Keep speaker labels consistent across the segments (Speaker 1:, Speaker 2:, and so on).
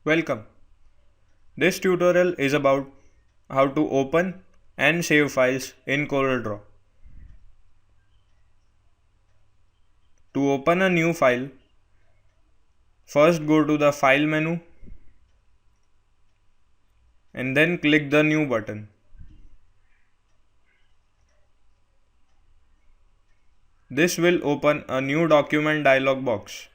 Speaker 1: Welcome. This tutorial is about how to open and save files in Coreldraw. To open a new file, first go to the File menu and then click the New button. This will open a new document dialog box.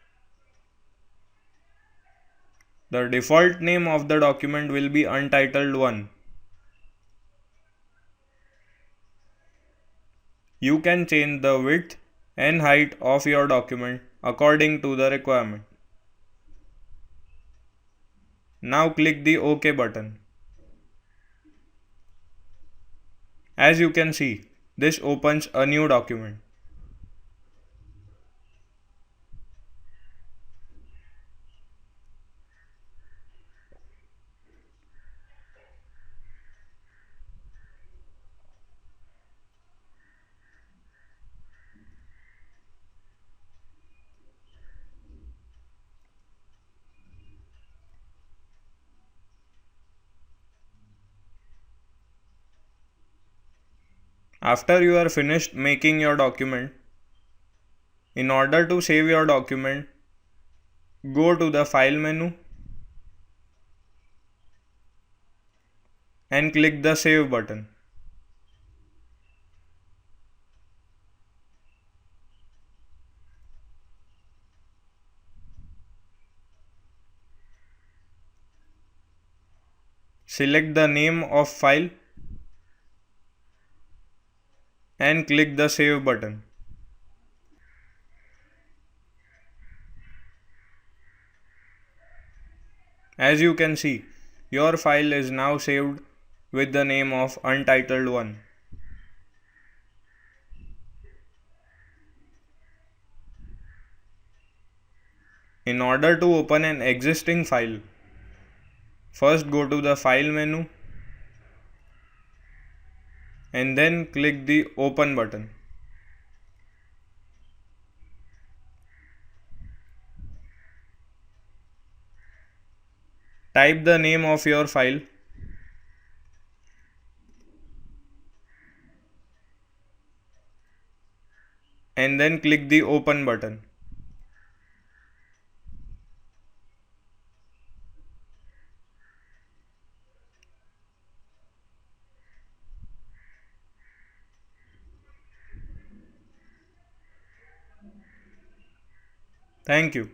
Speaker 1: The default name of the document will be Untitled 1. You can change the width and height of your document according to the requirement. Now click the OK button. As you can see, this opens a new document. After you are finished making your document, in order to save your document, go to the File menu and click the Save button. Select the name of file and click the Save button. As you can see, your file is now saved with the name of Untitled 1. In order to open an existing file, first go to the File menu and then click the Open button. Type the name of your file and then click the Open button. Thank you.